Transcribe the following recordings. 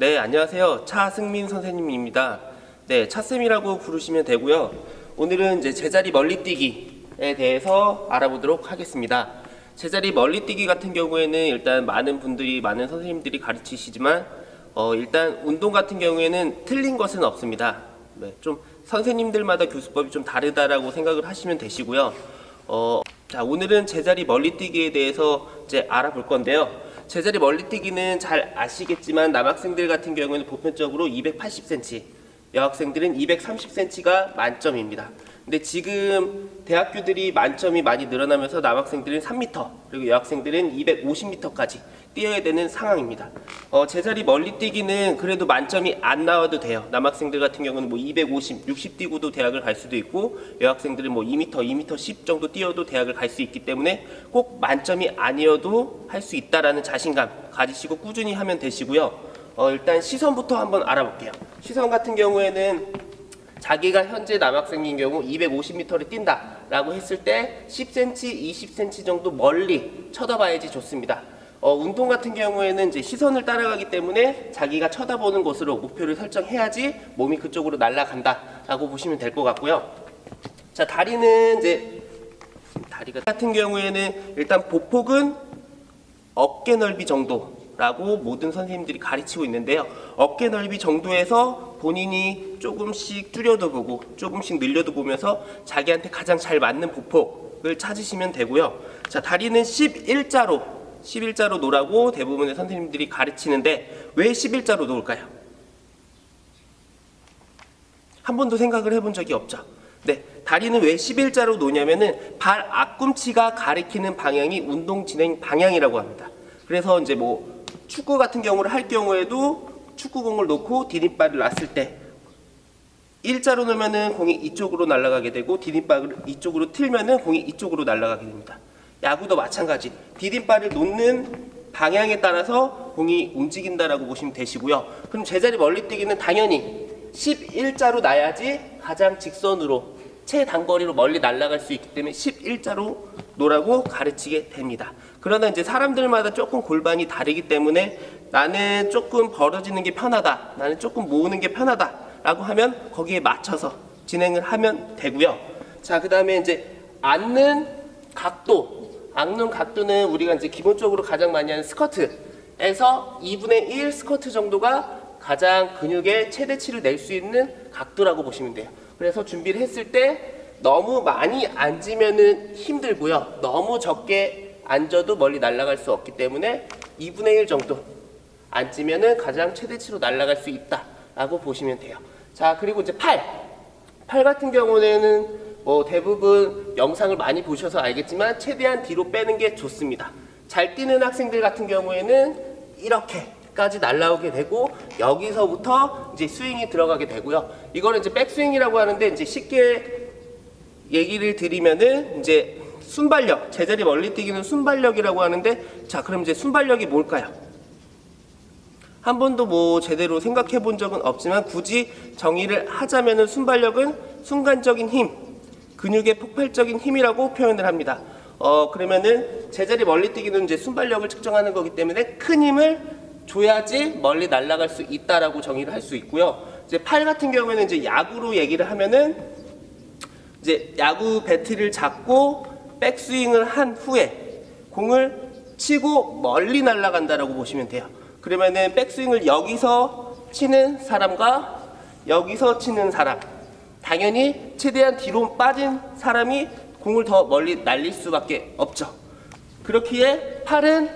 네, 안녕하세요. 차승민 선생님입니다. 네, 차쌤이라고 부르시면 되고요. 오늘은 이제 제자리 멀리뛰기에 대해서 알아보도록 하겠습니다. 제자리 멀리뛰기 같은 경우에는 일단 많은 선생님들이 가르치시지만 일단 운동 같은 경우에는 틀린 것은 없습니다. 네, 좀 선생님들마다 교수법이 좀 다르다라고 생각을 하시면 되시고요. 자, 오늘은 제자리 멀리뛰기에 대해서 이제 알아볼 건데요. 제자리 멀리뛰기는 잘 아시겠지만 남학생들 같은 경우에는 보편적으로 280cm, 여학생들은 230cm가 만점입니다. 근데 지금 대학교들이 만점이 많이 늘어나면서 남학생들은 3m, 그리고 여학생들은 250m까지 뛰어야 되는 상황입니다. 제자리 멀리뛰기는 그래도 만점이 안 나와도 돼요. 남학생들 같은 경우는 뭐 250, 60 뛰고도 대학을 갈 수도 있고, 여학생들은 뭐 2m, 2m 10 정도 뛰어도 대학을 갈 수 있기 때문에 꼭 만점이 아니어도 할 수 있다라는 자신감 가지시고 꾸준히 하면 되시고요. 일단 시선부터 한번 알아볼게요. 시선 같은 경우에는 자기가 현재 남학생인 경우 250m를 뛴다 라고 했을 때 10cm, 20cm 정도 멀리 쳐다봐야지 좋습니다. 운동 같은 경우에는 이제 시선을 따라가기 때문에 자기가 쳐다보는 곳으로 목표를 설정해야지 몸이 그쪽으로 날아간다 라고 보시면 될 것 같고요. 자, 다리는 이제 다리가 같은 경우에는 일단 보폭은 어깨 넓이 정도라고 모든 선생님들이 가르치고 있는데요. 어깨 넓이 정도에서 본인이 조금씩 줄여도 보고 조금씩 늘려도 보면서 자기한테 가장 잘 맞는 보폭을 찾으시면 되고요. 자, 다리는 11자로 놓으라고 대부분의 선생님들이 가르치는데 왜 11자로 놓을까요? 한 번도 생각을 해본 적이 없죠. 네, 다리는 왜 11자로 놓냐면은 발 앞꿈치가 가리키는 방향이 운동 진행 방향이라고 합니다. 그래서 이제 뭐 축구 같은 경우를 할 경우에도 축구공을 놓고 디딤발을 놨을 때 일자로 놓으면은 공이 이쪽으로 날아가게 되고, 디딤발을 이쪽으로 틀면은 공이 이쪽으로 날아가게 됩니다. 야구도 마찬가지. 디딤발을 놓는 방향에 따라서 공이 움직인다라고 보시면 되시고요. 그럼 제자리 멀리뛰기는 당연히 11자로 놔야지 가장 직선으로 최단거리로 멀리 날아갈 수 있기 때문에 11자로 놓으라고 가르치게 됩니다. 그러나 이제 사람들마다 조금 골반이 다르기 때문에 나는 조금 벌어지는 게 편하다, 나는 조금 모으는 게 편하다 라고 하면 거기에 맞춰서 진행을 하면 되고요. 자, 그 다음에 이제 앉는 각도는 우리가 이제 기본적으로 가장 많이 하는 스쿼트에서 2분의 1 스쿼트 정도가 가장 근육의 최대치를 낼 수 있는 각도라고 보시면 돼요. 그래서 준비를 했을 때 너무 많이 앉으면은 힘들고요. 너무 적게 앉아도 멀리 날아갈 수 없기 때문에 2분의 1 정도 앉으면은 가장 최대치로 날아갈 수 있다라고 보시면 돼요. 자, 그리고 이제 팔 같은 경우에는 뭐 대부분 영상을 많이 보셔서 알겠지만 최대한 뒤로 빼는 게 좋습니다. 잘 뛰는 학생들 같은 경우에는 이렇게까지 날아오게 되고 여기서부터 이제 스윙이 들어가게 되고요. 이거는 이제 백스윙이라고 하는데 이제 쉽게 얘기를 드리면은 이제 순발력, 제자리 멀리뛰기는 순발력이라고 하는데, 자, 그럼 이제 순발력이 뭘까요? 한 번도 뭐 제대로 생각해 본 적은 없지만 굳이 정의를 하자면은 순발력은 순간적인 힘, 근육의 폭발적인 힘이라고 표현을 합니다. 그러면은 제자리 멀리뛰기는 이제 순발력을 측정하는 거기 때문에 큰 힘을 줘야지 멀리 날아갈 수 있다라고 정의를 할 수 있고요. 이제 팔 같은 경우에는 이제 야구로 얘기를 하면은 이제 야구 배트를 잡고 백스윙을 한 후에 공을 치고 멀리 날아간다라고 보시면 돼요. 그러면은 백스윙을 여기서 치는 사람과 여기서 치는 사람, 당연히 최대한 뒤로 빠진 사람이 공을 더 멀리 날릴 수밖에 없죠. 그렇기에 팔은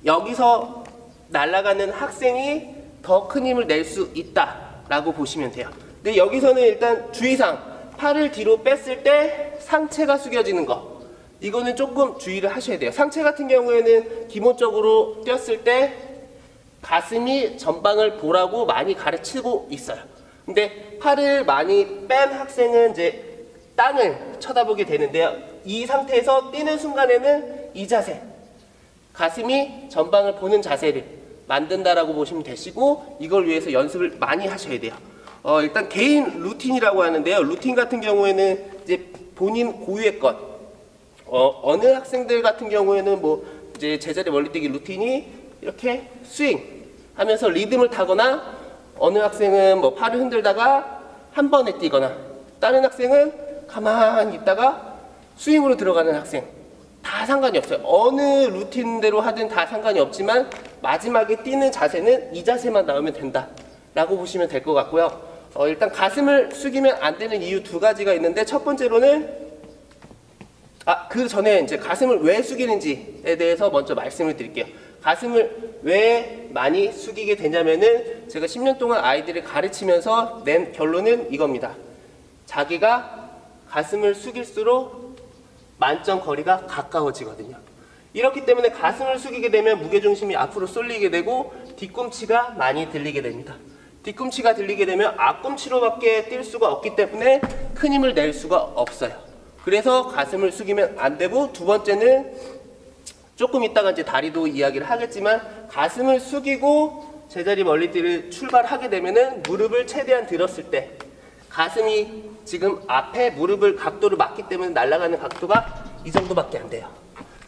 여기서 날아가는 학생이 더 큰 힘을 낼 수 있다라고 보시면 돼요. 근데 여기서는 일단 주의사항, 팔을 뒤로 뺐을 때 상체가 숙여지는 거, 이거는 조금 주의를 하셔야 돼요. 상체 같은 경우에는 기본적으로 뛰었을 때 가슴이 전방을 보라고 많이 가르치고 있어요. 근데 팔을 많이 뺀 학생은 이제 땅을 쳐다보게 되는데요. 이 상태에서 뛰는 순간에는 이 자세, 가슴이 전방을 보는 자세를 만든다라고 보시면 되시고, 이걸 위해서 연습을 많이 하셔야 돼요. 일단 개인 루틴이라고 하는데요. 루틴 같은 경우에는 이제 본인 고유의 것, 어느 학생들 같은 경우에는 뭐 이제 제자리 멀리뛰기 루틴이 이렇게 스윙, 하면서 리듬을 타거나, 어느 학생은 뭐 팔을 흔들다가 한 번에 뛰거나, 다른 학생은 가만히 있다가 스윙으로 들어가는 학생, 다 상관이 없어요. 어느 루틴대로 하든 다 상관이 없지만 마지막에 뛰는 자세는 이 자세만 나오면 된다 라고 보시면 될 것 같고요. 일단 가슴을 숙이면 안 되는 이유 두 가지가 있는데, 첫 번째로는 그 전에 이제 가슴을 왜 숙이는지에 대해서 먼저 말씀을 드릴게요. 가슴을 왜 많이 숙이게 되냐면은, 제가 10년 동안 아이들을 가르치면서 낸 결론은 이겁니다. 자기가 가슴을 숙일수록 만점 거리가 가까워지거든요. 이렇기 때문에 가슴을 숙이게 되면 무게중심이 앞으로 쏠리게 되고 뒤꿈치가 많이 들리게 됩니다. 뒤꿈치가 들리게 되면 앞꿈치로밖에 뛸 수가 없기 때문에 큰 힘을 낼 수가 없어요. 그래서 가슴을 숙이면 안 되고, 두 번째는 조금 이따가 이제 다리도 이야기를 하겠지만, 가슴을 숙이고 제자리 멀리뛰기를 출발하게 되면은 무릎을 최대한 들었을 때 가슴이 지금 앞에 무릎을 각도를 맞기 때문에 날아가는 각도가 이 정도밖에 안 돼요.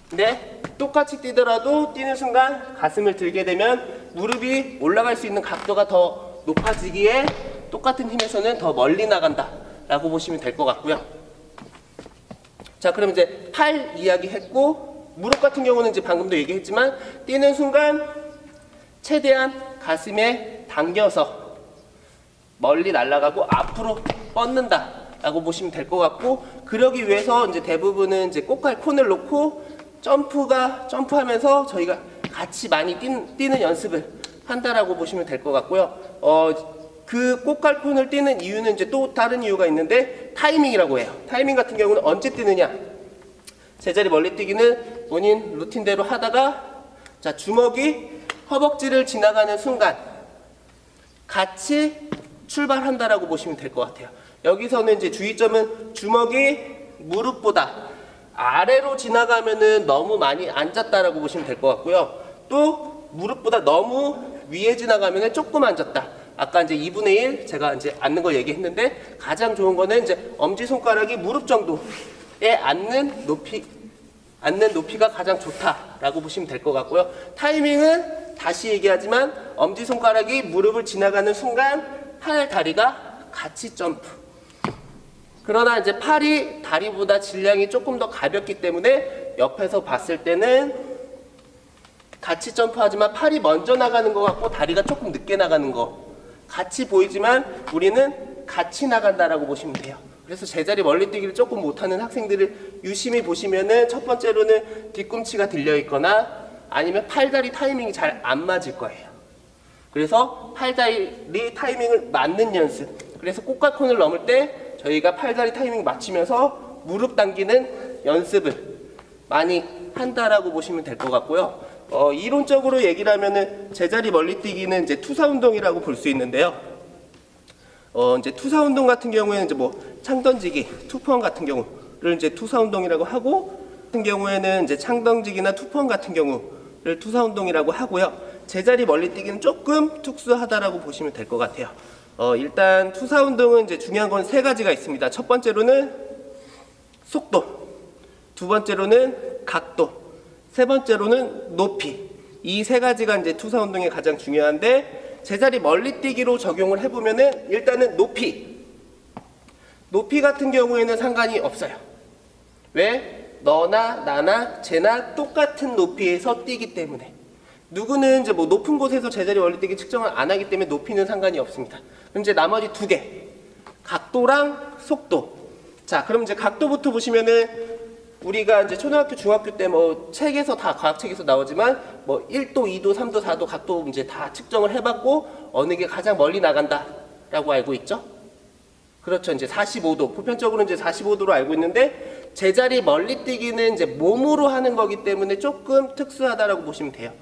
근데 똑같이 뛰더라도 뛰는 순간 가슴을 들게 되면 무릎이 올라갈 수 있는 각도가 더 높아지기에 똑같은 힘에서는 더 멀리 나간다 라고 보시면 될 것 같고요. 자, 그럼 이제 팔 이야기 했고, 무릎 같은 경우는 이제 방금도 얘기했지만 뛰는 순간 최대한 가슴에 당겨서 멀리 날아가고 앞으로 뻗는다 라고 보시면 될 것 같고, 그러기 위해서 이제 대부분은 이제 꽃갈콘을 놓고 점프하면서 저희가 같이 많이 뛰는 연습을 한다라고 보시면 될 것 같고요. 그 꽃갈콘을 뛰는 이유는 이제 또 다른 이유가 있는데, 타이밍이라고 해요. 타이밍 같은 경우는 언제 뛰느냐, 제자리 멀리뛰기는 본인 루틴대로 하다가, 자, 주먹이 허벅지를 지나가는 순간 같이 출발한다라고 보시면 될 것 같아요. 여기서는 이제 주의점은 주먹이 무릎보다 아래로 지나가면은 너무 많이 앉았다라고 보시면 될 것 같고요. 또 무릎보다 너무 위에 지나가면은 조금 앉았다. 아까 이제 2분의 1 제가 이제 앉는 거 얘기했는데, 가장 좋은 거는 이제 엄지손가락이 무릎 정도에 앉는 높이가 가장 좋다라고 보시면 될 것 같고요. 타이밍은 다시 얘기하지만 엄지손가락이 무릎을 지나가는 순간 팔, 다리가 같이 점프. 그러나 이제 팔이 다리보다 질량이 조금 더 가볍기 때문에 옆에서 봤을 때는 같이 점프하지만 팔이 먼저 나가는 것 같고 다리가 조금 늦게 나가는 거 같이 보이지만 우리는 같이 나간다라고 보시면 돼요. 그래서 제자리 멀리뛰기를 조금 못하는 학생들을 유심히 보시면은, 첫 번째로는 뒤꿈치가 들려 있거나 아니면 팔다리 타이밍이 잘 안 맞을 거예요. 그래서 팔다리 타이밍을 맞는 연습. 그래서 꽃갈콘을 넘을 때 저희가 팔다리 타이밍 맞추면서 무릎 당기는 연습을 많이 한다라고 보시면 될 것 같고요. 이론적으로 얘기를 하면은 제자리 멀리뛰기는 이제 투사 운동이라고 볼 수 있는데요. 이제 투사 운동 같은 경우에는 이제 뭐 창 던지기, 투포원 같은 경우를 이제 투사 운동이라고 하고, 같은 경우에는 이제 창 던지기나 투포원 같은 경우를 투사 운동이라고 하고요. 제자리 멀리뛰기는 조금 특수하다라고 보시면 될 것 같아요. 일단 투사 운동은 이제 중요한 건 세 가지가 있습니다. 첫 번째로는 속도, 두 번째로는 각도, 세 번째로는 높이. 이 세 가지가 이제 투사 운동에 가장 중요한데, 제자리 멀리뛰기로 적용을 해보면은 일단은 높이 같은 경우에는 상관이 없어요. 왜? 너나 나나 쟤나 똑같은 높이에서 뛰기 때문에. 누구는 이제 뭐 높은 곳에서 제자리 멀리뛰기 측정을 안 하기 때문에 높이는 상관이 없습니다. 그럼 이제 나머지 두 개, 각도랑 속도. 자, 그럼 이제 각도부터 보시면은, 우리가 이제 초등학교, 중학교 때 뭐 책에서 다 과학책에서 나오지만 뭐 1도, 2도, 3도, 4도 각도 이제 다 측정을 해봤고 어느 게 가장 멀리 나간다라고 알고 있죠? 그렇죠. 이제 45도, 보편적으로 이제 45도로 알고 있는데, 제자리 멀리뛰기는 이제 몸으로 하는 거기 때문에 조금 특수하다라고 보시면 돼요.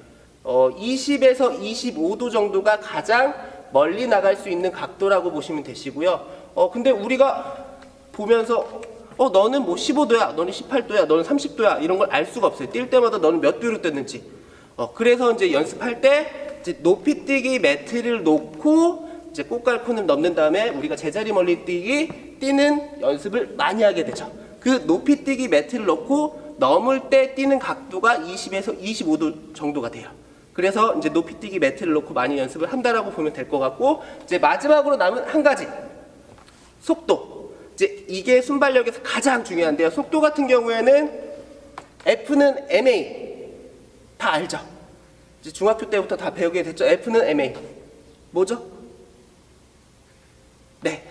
20에서 25도 정도가 가장 멀리 나갈 수 있는 각도라고 보시면 되시고요. 근데 우리가 보면서 너는 뭐 15도야, 너는 18도야, 너는 30도야 이런 걸 알 수가 없어요. 뛸 때마다 너는 몇 도로 뛰는지. 그래서 이제 연습할 때 이제 높이뛰기 매트를 놓고 이제 꽃갈콘을 넘는 다음에 우리가 제자리 멀리뛰기 뛰는 연습을 많이 하게 되죠. 그 높이뛰기 매트를 놓고 넘을 때 뛰는 각도가 20에서 25도 정도가 돼요. 그래서 이제 높이뛰기 매트를 놓고 많이 연습을 한다라고 보면 될 것 같고, 이제 마지막으로 남은 한 가지, 속도. 이제 이게 순발력에서 가장 중요한데요. 속도 같은 경우에는 F는 MA 다 알죠? 이제 중학교 때부터 다 배우게 됐죠. F는 MA 뭐죠? 네,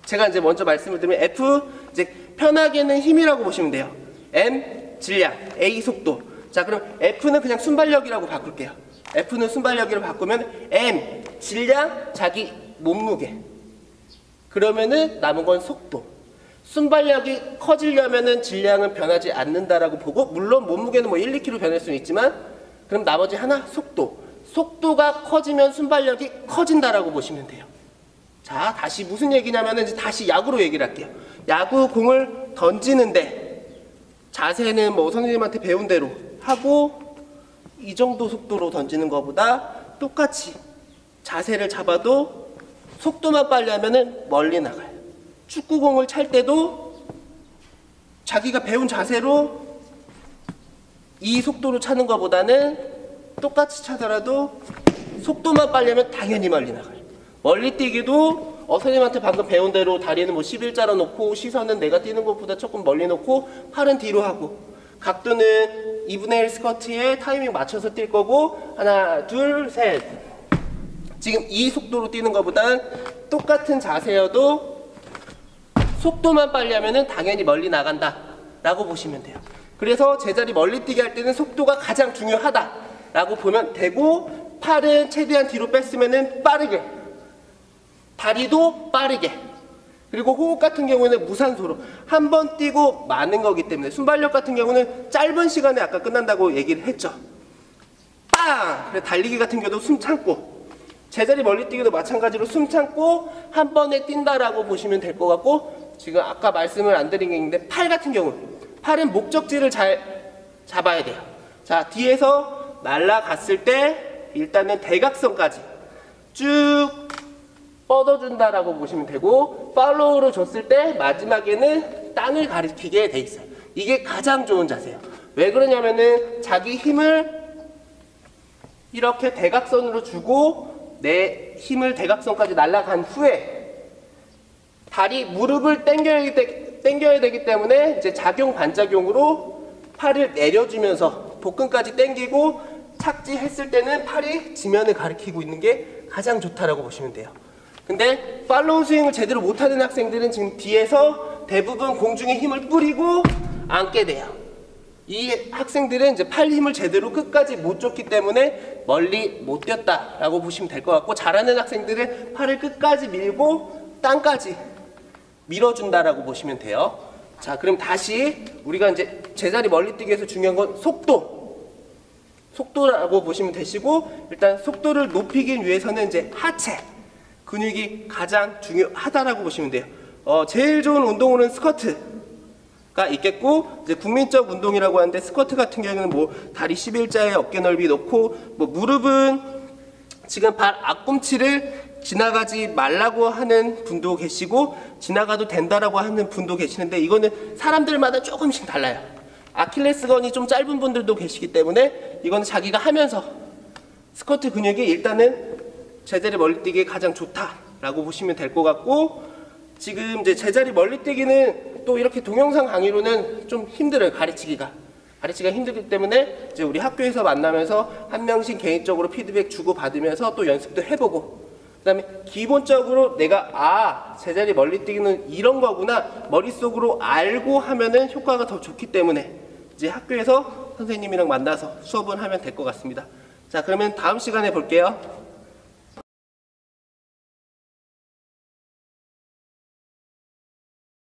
제가 이제 먼저 말씀을 드리면 F 이제 편하게는 힘이라고 보시면 돼요. M 질량, A 속도. 자, 그럼 F는 그냥 순발력이라고 바꿀게요. F는 순발력이라고 바꾸면 M 질량, 자기 몸무게. 그러면은 남은 건 속도. 순발력이 커지려면은 질량은 변하지 않는다라고 보고, 물론 몸무게는 뭐 1, 2kg 변할 수는 있지만, 그럼 나머지 하나 속도. 속도가 커지면 순발력이 커진다라고 보시면 돼요. 자, 다시 무슨 얘기냐면은 이제 다시 야구로 얘기를 할게요. 야구 공을 던지는데 자세는 뭐 선생님한테 배운 대로 하고 이 정도 속도로 던지는 것보다 똑같이 자세를 잡아도 속도만 빨리 하면은 멀리 나가요. 축구공을 찰 때도 자기가 배운 자세로 이 속도로 차는 것보다는 똑같이 차더라도 속도만 빨리 하면 당연히 멀리 나가요. 멀리 뛰기도 선생님한테 방금 배운 대로 다리는 뭐 11자로 놓고 시선은 내가 뛰는 것보다 조금 멀리 놓고 팔은 뒤로 하고, 각도는 2분의 1 스쿼트에 타이밍 맞춰서 뛸 거고, 하나 둘 셋. 지금 이 속도로 뛰는 것보다는 똑같은 자세여도 속도만 빨리 하면은 당연히 멀리 나간다 라고 보시면 돼요. 그래서 제자리 멀리 뛰기 할 때는 속도가 가장 중요하다 라고 보면 되고, 팔은 최대한 뒤로 뺐으면은 빠르게, 다리도 빠르게, 그리고 호흡 같은 경우에는 무산소로 한 번 뛰고 마는 거기 때문에, 순발력 같은 경우는 짧은 시간에 아까 끝난다고 얘기를 했죠. 빵! 그래, 달리기 같은 경우도 숨 참고, 제자리 멀리 뛰기도 마찬가지로 숨 참고 한 번에 뛴다라고 보시면 될 것 같고, 지금 아까 말씀을 안 드린 게 있는데, 팔 같은 경우, 팔은 목적지를 잘 잡아야 돼요. 자, 뒤에서 날아갔을 때 일단은 대각선까지 쭉 뻗어준다라고 보시면 되고, 팔로우를 줬을 때 마지막에는 땅을 가리키게 돼 있어요. 이게 가장 좋은 자세예요. 왜 그러냐면은 자기 힘을 이렇게 대각선으로 주고 내 힘을 대각선까지 날아간 후에 다리, 무릎을 당겨야 되기 때문에 이제 작용 반작용으로 팔을 내려주면서 복근까지 당기고 착지했을 때는 팔이 지면을 가리키고 있는 게 가장 좋다라고 보시면 돼요. 근데 팔로우 스윙을 제대로 못하는 학생들은 지금 뒤에서 대부분 공중에 힘을 뿌리고 앉게 돼요. 이 학생들은 이제 팔 힘을 제대로 끝까지 못 줬기 때문에 멀리 못 뛰었다라고 보시면 될 것 같고, 잘하는 학생들은 팔을 끝까지 밀고 땅까지 밀어준다라고 보시면 돼요. 자, 그럼 다시 우리가 이제 제자리 멀리 뛰기에서 중요한 건 속도라고 보시면 되시고, 일단 속도를 높이기 위해서는 이제 하체 근육이 가장 중요하다라고 보시면 돼요. 제일 좋은 운동으로는 스쿼트가 있겠고, 이제 국민적 운동이라고 하는데, 스쿼트 같은 경우는 뭐 다리 11자에 어깨 넓이 놓고, 뭐 무릎은 지금 발 앞꿈치를 지나가지 말라고 하는 분도 계시고 지나가도 된다라고 하는 분도 계시는데, 이거는 사람들마다 조금씩 달라요. 아킬레스건이 좀 짧은 분들도 계시기 때문에 이건 자기가 하면서 스쿼트 근육이 일단은 제자리 멀리뛰기에 가장 좋다라고 보시면 될 것 같고, 지금 이제 제자리 멀리뛰기는 또 이렇게 동영상 강의로는 좀 힘들어요. 가르치기가 힘들기 때문에 이제 우리 학교에서 만나면서 한 명씩 개인적으로 피드백 주고 받으면서 또 연습도 해보고, 그 다음에 기본적으로 내가 제자리 멀리뛰기는 이런 거구나 머릿속으로 알고 하면은 효과가 더 좋기 때문에 이제 학교에서 선생님이랑 만나서 수업을 하면 될 것 같습니다. 자, 그러면 다음 시간에 볼게요.